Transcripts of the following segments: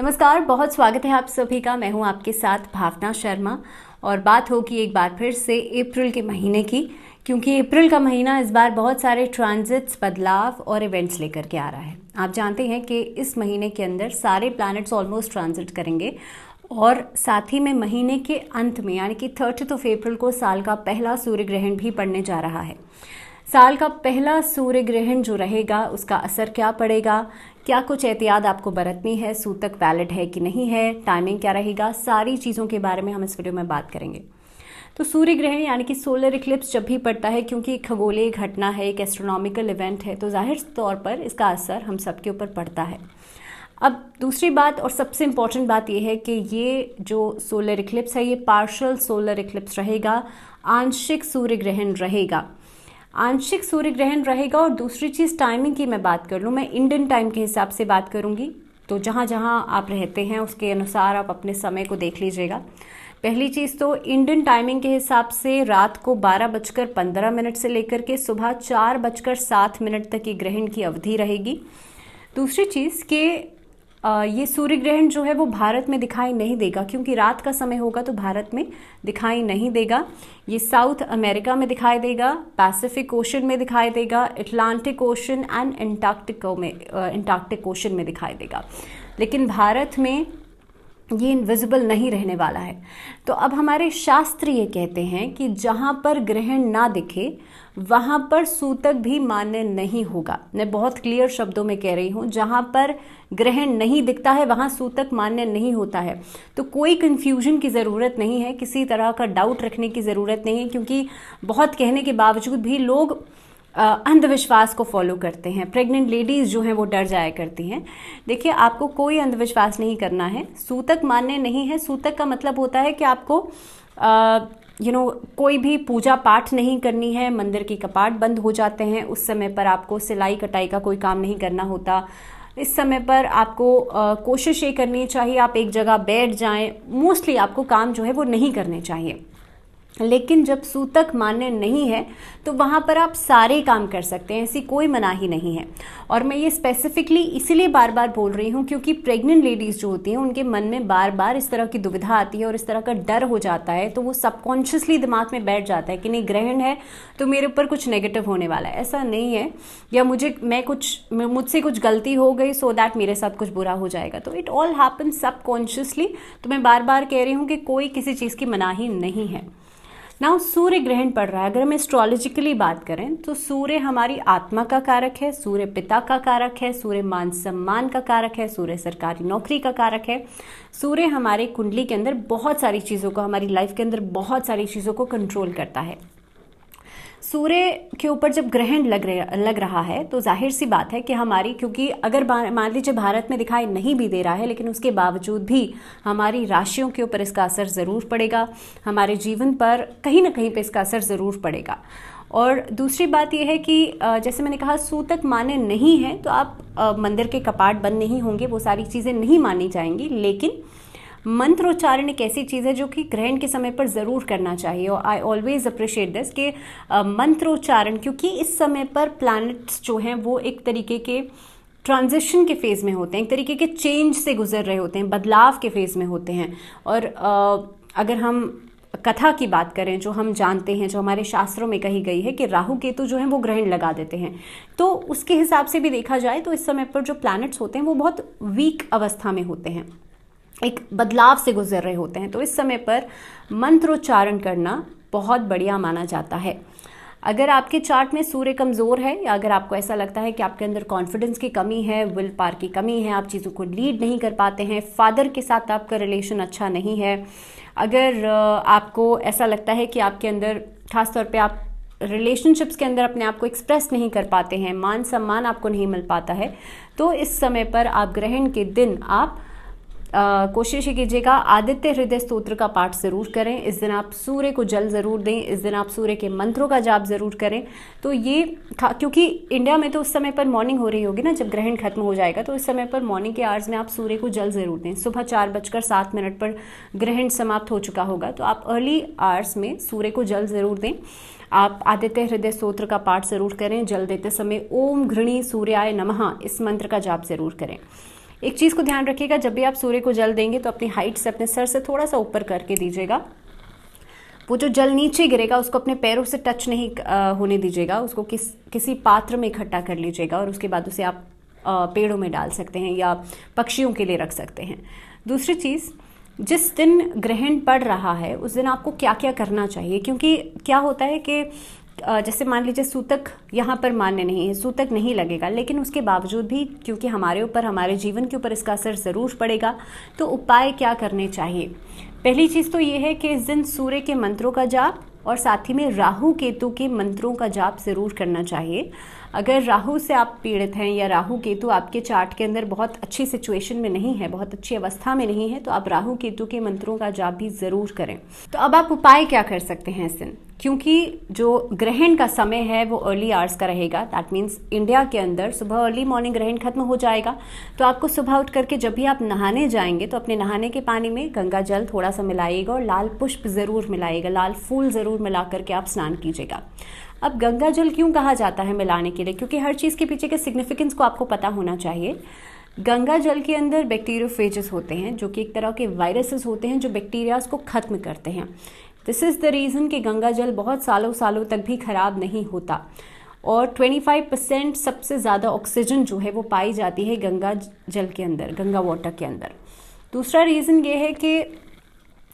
नमस्कार, बहुत स्वागत है आप सभी का। मैं हूं आपके साथ भावना शर्मा और बात होगी एक बार फिर से अप्रैल के महीने की, क्योंकि अप्रैल का महीना इस बार बहुत सारे ट्रांजिट्स, बदलाव और इवेंट्स लेकर के आ रहा है। आप जानते हैं कि इस महीने के अंदर सारे प्लैनेट्स ऑलमोस्ट ट्रांजिट करेंगे और साथ ही में महीने के अंत में यानी कि 30 अप्रैल को साल का पहला सूर्य ग्रहण भी पड़ने जा रहा है। साल का पहला सूर्य ग्रहण जो रहेगा उसका असर क्या पड़ेगा, क्या कुछ एहतियात आपको बरतनी है, सूतक वैलिड है कि नहीं है, टाइमिंग क्या रहेगा, सारी चीज़ों के बारे में हम इस वीडियो में बात करेंगे। तो सूर्य ग्रहण यानी कि सोलर इक्लिप्स जब भी पड़ता है, क्योंकि एक खगोलीय घटना है, एक एस्ट्रोनॉमिकल इवेंट है, तो जाहिर तौर पर इसका असर हम सबके ऊपर पड़ता है। अब दूसरी बात और सबसे इम्पॉर्टेंट बात यह है कि ये जो सोलर इक्लिप्स है ये पार्शियल सोलर इक्लिप्स रहेगा, आंशिक सूर्य ग्रहण रहेगा। आंशिक सूर्य ग्रहण रहेगा। और दूसरी चीज़ टाइमिंग की मैं बात कर लूँ, मैं इंडियन टाइम के हिसाब से बात करूँगी, तो जहाँ जहाँ आप रहते हैं उसके अनुसार आप अपने समय को देख लीजिएगा। पहली चीज़ तो इंडियन टाइमिंग के हिसाब से रात को 12:15 से लेकर के सुबह 4:07 तक ये ग्रहण की अवधि रहेगी। दूसरी चीज़ कि ये सूर्य ग्रहण जो है वो भारत में दिखाई नहीं देगा, क्योंकि रात का समय होगा तो भारत में दिखाई नहीं देगा। ये साउथ अमेरिका में दिखाई देगा, पैसिफिक ओशन में दिखाई देगा, Atlantic ocean and Antarctic ocean में दिखाई देगा, लेकिन भारत में ये इनविजिबल नहीं रहने वाला है। तो अब हमारे शास्त्र ये कहते हैं कि जहाँ पर ग्रहण ना दिखे वहाँ पर सूतक भी मान्य नहीं होगा। मैं बहुत क्लियर शब्दों में कह रही हूँ, जहाँ पर ग्रहण नहीं दिखता है वहाँ सूतक मान्य नहीं होता है। तो कोई कंफ्यूजन की ज़रूरत नहीं है, किसी तरह का डाउट रखने की ज़रूरत नहीं है, क्योंकि बहुत कहने के बावजूद भी लोग अंधविश्वास को फॉलो करते हैं। प्रेग्नेंट लेडीज़ जो हैं वो डर जाया करती हैं। देखिए, आपको कोई अंधविश्वास नहीं करना है। सूतक मान्य नहीं है। सूतक का मतलब होता है कि आपको कोई भी पूजा पाठ नहीं करनी है, मंदिर की कपाट बंद हो जाते हैं, उस समय पर आपको सिलाई कटाई का कोई काम नहीं करना होता। इस समय पर आपको कोशिश ये करनी चाहिए आप एक जगह बैठ जाएं। मोस्टली आपको काम जो है वो नहीं करने चाहिए। लेकिन जब सूतक मान्य नहीं है तो वहाँ पर आप सारे काम कर सकते हैं, ऐसी कोई मनाही नहीं है। और मैं ये स्पेसिफिकली इसीलिए बार बार बोल रही हूँ क्योंकि प्रेग्नेंट लेडीज़ जो होती हैं उनके मन में बार बार इस तरह की दुविधा आती है और इस तरह का डर हो जाता है, तो वो सबकॉन्शियसली दिमाग में बैठ जाता है कि नहीं, ग्रहण है तो मेरे ऊपर कुछ नेगेटिव होने वाला है। ऐसा नहीं है, या मुझसे कुछ गलती हो गई सो दैट मेरे साथ कुछ बुरा हो जाएगा। तो इट ऑल हैपन सबकॉन्शियसली। तो मैं बार बार कह रही हूँ कि कोई किसी चीज़ की मनाही नहीं है। नाउ सूर्य ग्रहण पड़ रहा है। अगर हम एस्ट्रोलॉजिकली बात करें तो सूर्य हमारी आत्मा का कारक है, सूर्य पिता का कारक है, सूर्य मान सम्मान का कारक है, सूर्य सरकारी नौकरी का कारक है। सूर्य हमारे कुंडली के अंदर बहुत सारी चीज़ों को, हमारी लाइफ के अंदर बहुत सारी चीज़ों को कंट्रोल करता है। सूर्य के ऊपर जब ग्रहण लग रहा है तो जाहिर सी बात है कि हमारी, क्योंकि अगर मान लीजिए भारत में दिखाई नहीं भी दे रहा है, लेकिन उसके बावजूद भी हमारी राशियों के ऊपर इसका असर ज़रूर पड़ेगा, हमारे जीवन पर कहीं ना कहीं पे इसका असर ज़रूर पड़ेगा। और दूसरी बात यह है कि जैसे मैंने कहा सूतक मान्य नहीं है, तो आप मंदिर के कपाट बंद नहीं होंगे, वो सारी चीज़ें नहीं मानी जाएंगी। लेकिन मंत्रोच्चारण एक ऐसी चीज़ है जो कि ग्रहण के समय पर ज़रूर करना चाहिए। और आई ऑलवेज अप्रिशिएट दिस कि मंत्रोच्चारण, क्योंकि इस समय पर प्लैनेट्स जो हैं वो एक तरीके के ट्रांजिशन के फेज़ में होते हैं, एक तरीके के चेंज से गुजर रहे होते हैं, बदलाव के फेज़ में होते हैं। और अगर हम कथा की बात करें, जो हम जानते हैं, जो हमारे शास्त्रों में कही गई है कि राहु केतु जो हैं वो ग्रहण लगा देते हैं, तो उसके हिसाब से भी देखा जाए तो इस समय पर जो प्लैनेट्स होते हैं वो बहुत वीक अवस्था में होते हैं, एक बदलाव से गुजर रहे होते हैं। तो इस समय पर मंत्रोच्चारण करना बहुत बढ़िया माना जाता है। अगर आपके चार्ट में सूर्य कमज़ोर है, या अगर आपको ऐसा लगता है कि आपके अंदर कॉन्फिडेंस की कमी है, विल पावर की कमी है, आप चीज़ों को लीड नहीं कर पाते हैं, फादर के साथ आपका रिलेशन अच्छा नहीं है, अगर आपको ऐसा लगता है कि आपके अंदर खासतौर पे आप रिलेशनशिप्स के अंदर अपने आप को एक्सप्रेस नहीं कर पाते हैं, मान सम्मान आपको नहीं मिल पाता है, तो इस समय पर आप ग्रहण के दिन आप कोशिश कीजिएगा आदित्य हृदय स्तोत्र का पाठ ज़रूर करें। इस दिन आप सूर्य को जल ज़रूर दें, इस दिन आप सूर्य के मंत्रों का जाप ज़रूर करें। तो ये क्योंकि इंडिया में तो उस समय पर मॉर्निंग हो रही होगी ना, जब ग्रहण खत्म हो जाएगा, तो इस समय पर मॉर्निंग के आवर्स में आप सूर्य को जल ज़रूर दें। सुबह 4:07 पर ग्रहण समाप्त हो चुका होगा, तो आप अर्ली आवर्स में सूर्य को जल ज़रूर दें। आप आदित्य हृदय स्तोत्र का पाठ ज़रूर करें। जल देते समय ओम घृणी सूर्याय नमः इस मंत्र का जाप ज़रूर करें। एक चीज़ को ध्यान रखिएगा, जब भी आप सूर्य को जल देंगे तो अपनी हाइट से, अपने सर से थोड़ा सा ऊपर करके दीजिएगा। वो जो जल नीचे गिरेगा उसको अपने पैरों से टच नहीं होने दीजिएगा, उसको किसी पात्र में इकट्ठा कर लीजिएगा और उसके बाद उसे आप पेड़ों में डाल सकते हैं या पक्षियों के लिए रख सकते हैं। दूसरी चीज़, जिस दिन ग्रहण पड़ रहा है उस दिन आपको क्या क्या करना चाहिए, क्योंकि क्या होता है कि जैसे मान लीजिए सूतक यहाँ पर मान्य नहीं है, सूतक नहीं लगेगा, लेकिन उसके बावजूद भी क्योंकि हमारे ऊपर, हमारे जीवन के ऊपर इसका असर ज़रूर पड़ेगा, तो उपाय क्या करने चाहिए। पहली चीज़ तो ये है कि इस दिन सूर्य के मंत्रों का जाप और साथ ही में राहु केतु के मंत्रों का जाप ज़रूर करना चाहिए। अगर राहु से आप पीड़ित हैं या राहु केतु आपके चार्ट के अंदर बहुत अच्छी सिचुएशन में नहीं है, बहुत अच्छी अवस्था में नहीं है, तो आप राहु केतु के मंत्रों का जाप भी ज़रूर करें। तो अब आप उपाय क्या कर सकते हैं इस दिन, क्योंकि जो ग्रहण का समय है वो अर्ली आवर्स का रहेगा। दैट मीन्स इंडिया के अंदर सुबह अर्ली मॉर्निंग ग्रहण खत्म हो जाएगा। तो आपको सुबह उठ करके जब भी आप नहाने जाएंगे तो अपने नहाने के पानी में गंगा जल थोड़ा सा मिलाइएगा और लाल पुष्प ज़रूर मिलाइएगा, लाल फूल ज़रूर मिला करके आप स्नान कीजिएगा। अब गंगा जल क्यों कहा जाता है मिलाने के लिए, क्योंकि हर चीज़ के पीछे के सिग्निफिकेंस को आपको पता होना चाहिए। गंगा जल के अंदर बैक्टीरियोफेजेस होते हैं जो कि एक तरह के वायरसेस होते हैं जो बैक्टीरियाज को खत्म करते हैं। दिस इज़ द रीज़न कि गंगा जल बहुत सालों सालों तक भी खराब नहीं होता और 25% सबसे ज़्यादा ऑक्सीजन जो है वो पाई जाती है गंगा जल के अंदर, गंगा वाटर के अंदर। दूसरा रीज़न ये है कि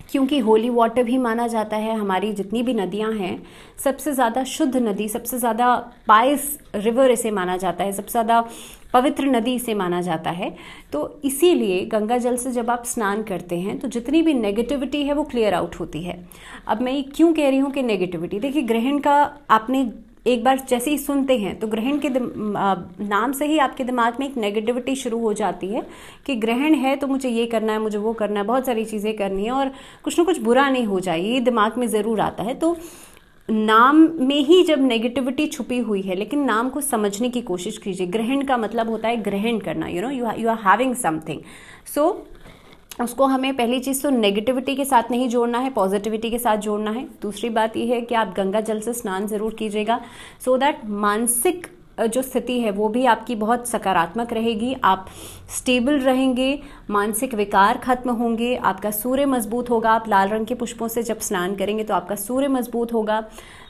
क्योंकि होली वाटर भी माना जाता है, हमारी जितनी भी नदियां हैं सबसे ज़्यादा शुद्ध नदी, सबसे ज़्यादा पायस रिवर इसे माना जाता है, सबसे ज़्यादा पवित्र नदी इसे माना जाता है। तो इसीलिए गंगा जल से जब आप स्नान करते हैं तो जितनी भी नेगेटिविटी है वो क्लियर आउट होती है। अब मैं ये क्यों कह रही हूँ कि नेगेटिविटी, देखिए ग्रहण का आपने एक बार जैसे ही सुनते हैं तो ग्रहण के नाम से ही आपके दिमाग में एक नेगेटिविटी शुरू हो जाती है कि ग्रहण है तो मुझे ये करना है, मुझे वो करना है, बहुत सारी चीज़ें करनी है और कुछ ना कुछ बुरा नहीं हो जाए, ये दिमाग में ज़रूर आता है। तो नाम में ही जब नेगेटिविटी छुपी हुई है, लेकिन नाम को समझने की कोशिश कीजिए। ग्रहण का मतलब होता है ग्रहण करना, यू आर हैविंग समथिंग। सो उसको हमें पहली चीज़ तो नेगेटिविटी के साथ नहीं जोड़ना है, पॉजिटिविटी के साथ जोड़ना है। दूसरी बात यह है कि आप गंगा जल से स्नान ज़रूर कीजिएगा सो दैट मानसिक जो स्थिति है वो भी आपकी बहुत सकारात्मक रहेगी, आप स्टेबल रहेंगे, मानसिक विकार खत्म होंगे, आपका सूर्य मजबूत होगा। आप लाल रंग के पुष्पों से जब स्नान करेंगे तो आपका सूर्य मजबूत होगा।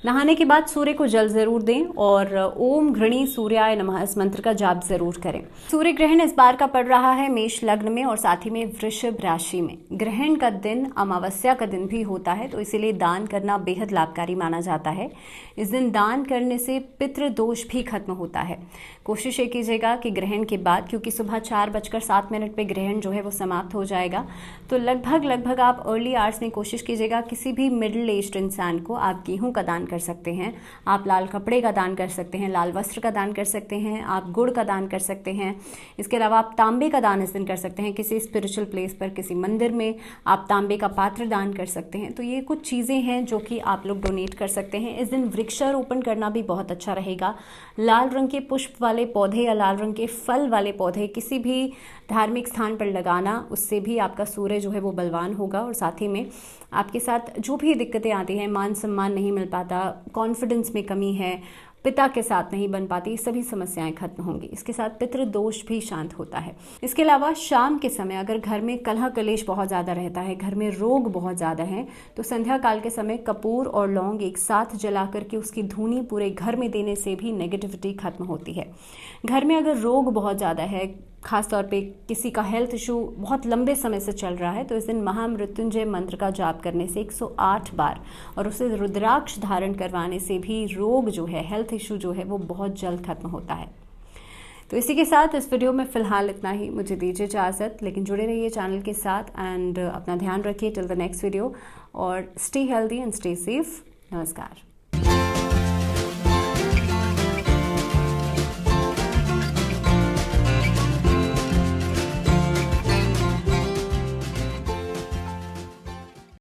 नहाने के बाद सूर्य को जल जरूर दें और ओम घृणी सूर्याय नमः इस मंत्र का जाप जरूर करें। सूर्य ग्रहण इस बार का पड़ रहा है मेष लग्न में और साथ ही में वृषभ राशि में। ग्रहण का दिन अमावस्या का दिन भी होता है, तो इसीलिए दान करना बेहद लाभकारी माना जाता है। इस दिन दान करने से पितृ दोष भी खत्म होता है। कोशिश ये कीजिएगा कि ग्रहण के बाद, क्योंकि सुबह 4:07 पे ग्रहण जो है वो समाप्त हो जाएगा, तो लगभग आप अर्ली आवर्स में कोशिश कीजिएगा किसी भी मिडिल एज्ड इंसान को आप गेहूं का दान कर सकते हैं, आप लाल कपड़े का दान कर सकते हैं, लाल वस्त्र का दान कर सकते हैं, आप गुड़ का दान कर सकते हैं। इसके अलावा आप तांबे का दान इस दिन कर सकते हैं, किसी स्पिरिचुअल प्लेस पर, किसी मंदिर में आप तांबे का पात्र दान कर सकते हैं। तो ये कुछ चीज़ें हैं जो कि आप लोग डोनेट कर सकते हैं। इस दिन वृक्षारोपण करना भी बहुत अच्छा रहेगा। लाल रंग के पुष्प वाले पौधे या लाल रंग के फल वाले पौधे किसी भी धार्मिक स्थान पर लगाना, उससे भी आपका सूर्य जो है वो बलवान होगा और साथ ही में आपके साथ जो भी दिक्कतें आती हैं, मान सम्मान नहीं मिल पाता, कॉन्फिडेंस में कमी है, पिता के साथ नहीं बन पाती, सभी समस्याएं खत्म होंगी। इसके साथ पितृ दोष भी शांत होता है। इसके अलावा शाम के समय अगर घर में कलह कलेश बहुत ज़्यादा रहता है, घर में रोग बहुत ज़्यादा है, तो संध्या काल के समय कपूर और लौंग एक साथ जला करके उसकी धूनी पूरे घर में देने से भी नेगेटिविटी खत्म होती है। घर में अगर रोग बहुत ज़्यादा है, खासतौर पे किसी का हेल्थ इशू बहुत लंबे समय से चल रहा है, तो इस दिन महामृत्युंजय मंत्र का जाप करने से 108 बार और उसे रुद्राक्ष धारण करवाने से भी रोग जो है, हेल्थ इशू जो है वो बहुत जल्द खत्म होता है। तो इसी के साथ इस वीडियो में फ़िलहाल इतना ही। मुझे दीजिए इजाज़त, लेकिन जुड़े रहिए चैनल के साथ एंड अपना ध्यान रखिए टिल द नेक्स्ट वीडियो और stay healthy and stay safe. नमस्कार।